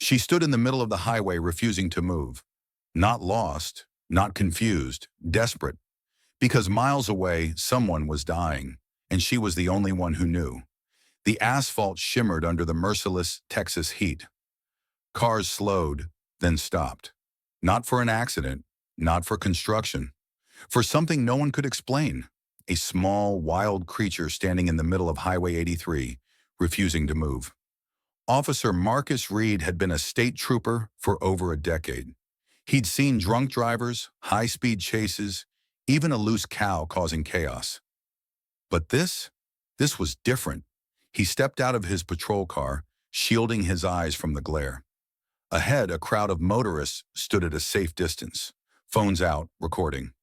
She stood in the middle of the highway, refusing to move. Not lost, not confused, desperate. Because miles away, someone was dying, and she was the only one who knew. The asphalt shimmered under the merciless Texas heat. Cars slowed, then stopped. Not for an accident, not for construction. For something no one could explain. A small, wild creature standing in the middle of Highway 83, refusing to move. Officer Marcus Reed had been a state trooper for over a decade. He'd seen drunk drivers, high-speed chases, even a loose cow causing chaos. But this was different. He stepped out of his patrol car, shielding his eyes from the glare. Ahead, a crowd of motorists stood at a safe distance, phones out, recording.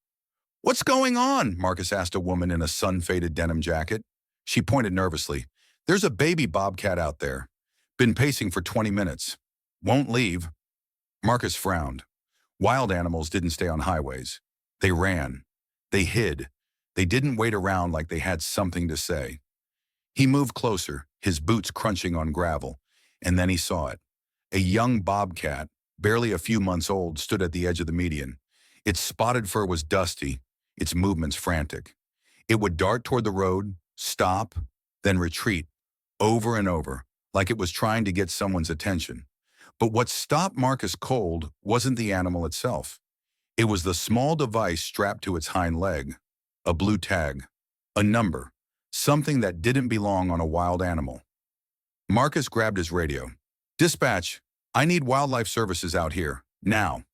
"What's going on?" Marcus asked a woman in a sun-faded denim jacket. She pointed nervously. "There's a baby bobcat out there. Been pacing for 20 minutes. Won't leave." Marcus frowned. Wild animals didn't stay on highways. They ran. They hid. They didn't wait around like they had something to say. He moved closer, his boots crunching on gravel, and then he saw it. A young bobcat, barely a few months old, stood at the edge of the median. Its spotted fur was dusty, its movements frantic. It would dart toward the road, stop, then retreat, over and over, like it was trying to get someone's attention. But what stopped Marcus cold wasn't the animal itself. It was the small device strapped to its hind leg, a blue tag, a number, something that didn't belong on a wild animal. Marcus grabbed his radio. "Dispatch, I need wildlife services out here, now."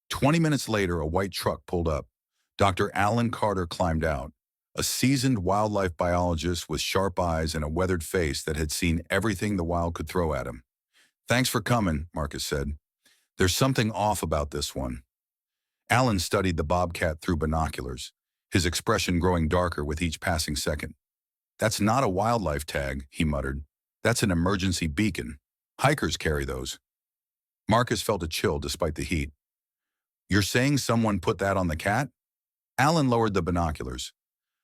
20 minutes later, a white truck pulled up. Dr. Alan Carter climbed out, a seasoned wildlife biologist with sharp eyes and a weathered face that had seen everything the wild could throw at him. "Thanks for coming," Marcus said. "There's something off about this one." Alan studied the bobcat through binoculars, his expression growing darker with each passing second. "That's not a wildlife tag," he muttered. "That's an emergency beacon. Hikers carry those." Marcus felt a chill despite the heat. "You're saying someone put that on the cat?" Alan lowered the binoculars.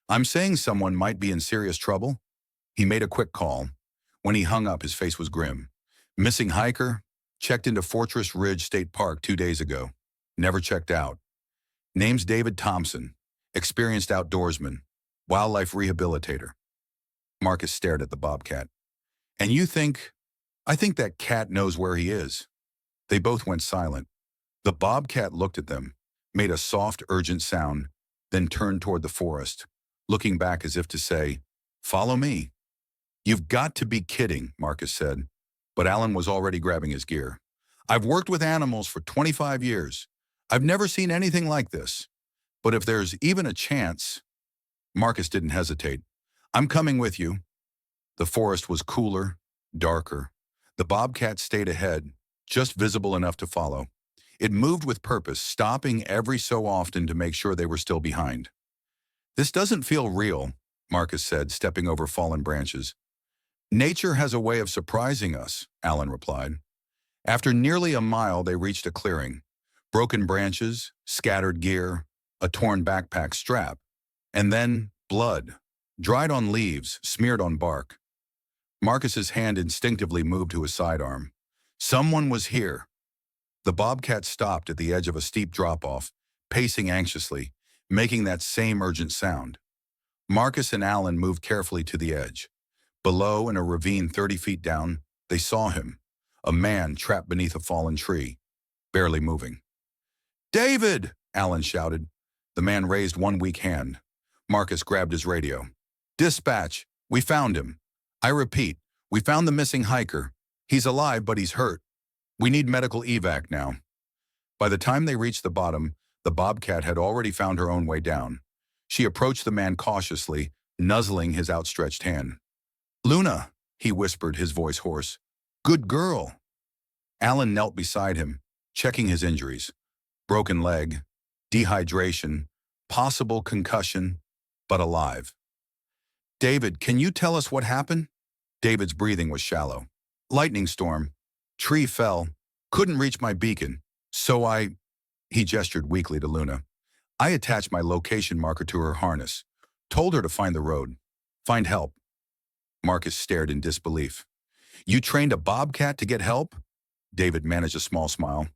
"I'm saying someone might be in serious trouble." He made a quick call. When he hung up, his face was grim. "Missing hiker, checked into Fortress Ridge State Park 2 days ago. Never checked out. Name's David Thompson, experienced outdoorsman, wildlife rehabilitator." Marcus stared at the bobcat. "And you think—" "I think that cat knows where he is." They both went silent. The bobcat looked at them, made a soft, urgent sound, then turned toward the forest, looking back as if to say, "Follow me." "You've got to be kidding," Marcus said. But Alan was already grabbing his gear. "I've worked with animals for 25 years. I've never seen anything like this. But if there's even a chance—" Marcus didn't hesitate. "I'm coming with you." The forest was cooler, darker. The bobcat stayed ahead, just visible enough to follow. It moved with purpose, stopping every so often to make sure they were still behind. "This doesn't feel real," Marcus said, stepping over fallen branches. "Nature has a way of surprising us," Alan replied. After nearly a mile, they reached a clearing. Broken branches, scattered gear, a torn backpack strap, and then blood, dried on leaves, smeared on bark. Marcus's hand instinctively moved to his sidearm. Someone was here. The bobcat stopped at the edge of a steep drop-off, pacing anxiously, making that same urgent sound. Marcus and Alan moved carefully to the edge. Below, in a ravine 30 feet down, they saw him, a man trapped beneath a fallen tree, barely moving. "David!" Alan shouted. The man raised one weak hand. Marcus grabbed his radio. "Dispatch, we found him. I repeat, we found the missing hiker. He's alive, but he's hurt. We need medical evac now." By the time they reached the bottom, the bobcat had already found her own way down. She approached the man cautiously, nuzzling his outstretched hand. "Luna," he whispered, his voice hoarse. "Good girl." Alan knelt beside him, checking his injuries. Broken leg, dehydration, possible concussion, but alive. "David, can you tell us what happened?" David's breathing was shallow. "Lightning storm. Tree fell. Couldn't reach my beacon. So he gestured weakly to Luna. "I attached my location marker to her harness. Told her to find the road. Find help." Marcus stared in disbelief. "You trained a bobcat to get help?" David managed a small smile.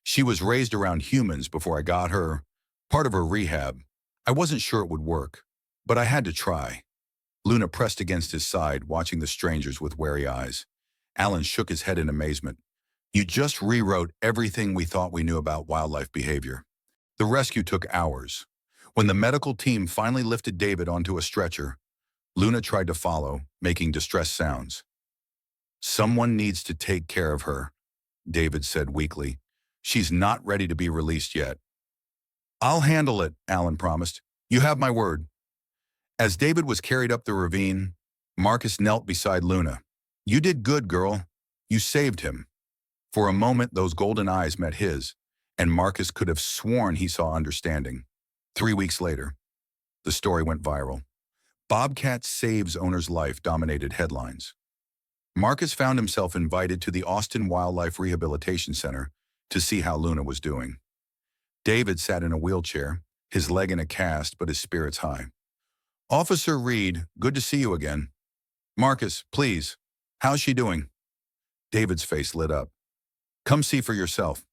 She was raised around humans before I got her. Part of her rehab. I wasn't sure it would work, but I had to try. Luna pressed against his side, watching the strangers with wary eyes. Alan shook his head in amazement. You just rewrote everything we thought we knew about wildlife behavior. The rescue took hours. When the medical team finally lifted David onto a stretcher, Luna tried to follow, making distressed sounds. Someone needs to take care of her, David said weakly. She's not ready to be released yet. I'll handle it, Alan promised. You have my word. As David was carried up the ravine, Marcus knelt beside Luna. You did good, girl. You saved him. For a moment, those golden eyes met his, and Marcus could have sworn he saw understanding. 3 weeks later, the story went viral. Bobcat saves owner's life dominated headlines. Marcus found himself invited to the Austin Wildlife Rehabilitation Center to see how Luna was doing. David sat in a wheelchair, his leg in a cast, but his spirits high. Officer Reed, good to see you again. Marcus, please, how's she doing? David's face lit up. Come see for yourself.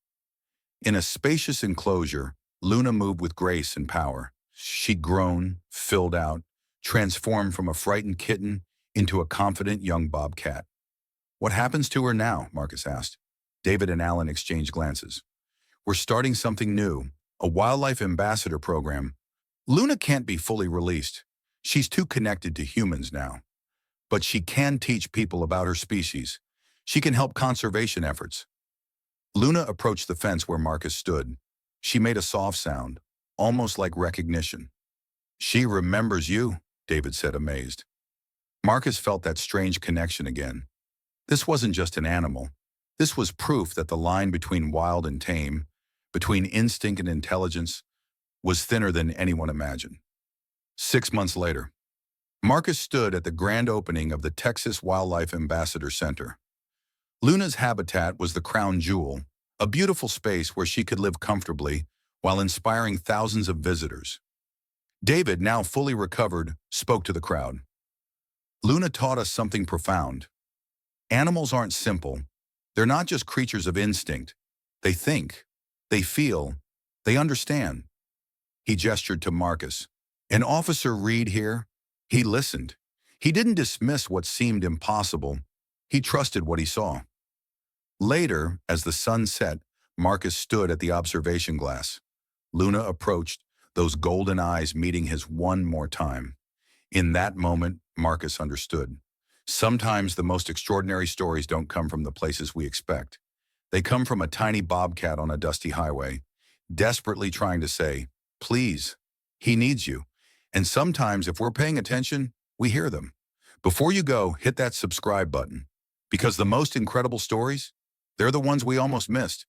In a spacious enclosure, Luna moved with grace and power. She'd grown, filled out, transformed from a frightened kitten into a confident young bobcat. What happens to her now? Marcus asked. David and Alan exchanged glances. We're starting something new, a wildlife ambassador program. Luna can't be fully released. She's too connected to humans now. But she can teach people about her species. She can help conservation efforts. Luna approached the fence where Marcus stood. She made a soft sound, almost like recognition. She remembers you, David said, amazed. Marcus felt that strange connection again. This wasn't just an animal. This was proof that the line between wild and tame, between instinct and intelligence, was thinner than anyone imagined. 6 months later, Marcus stood at the grand opening of the Texas Wildlife Ambassador Center. Luna's habitat was the crown jewel, a beautiful space where she could live comfortably while inspiring thousands of visitors. David, now fully recovered, spoke to the crowd. Luna taught us something profound. Animals aren't simple. They're not just creatures of instinct. They think, they feel, they understand. He gestured to Marcus. And Officer Reed here, he listened. He didn't dismiss what seemed impossible. He trusted what he saw. Later, as the sun set, Marcus stood at the observation glass. Luna approached, those golden eyes meeting his one more time. In that moment, Marcus understood. Sometimes the most extraordinary stories don't come from the places we expect. They come from a tiny bobcat on a dusty highway, desperately trying to say, please, he needs you. And sometimes, if we're paying attention, we hear them. Before you go, hit that subscribe button. Because the most incredible stories, they're the ones we almost missed.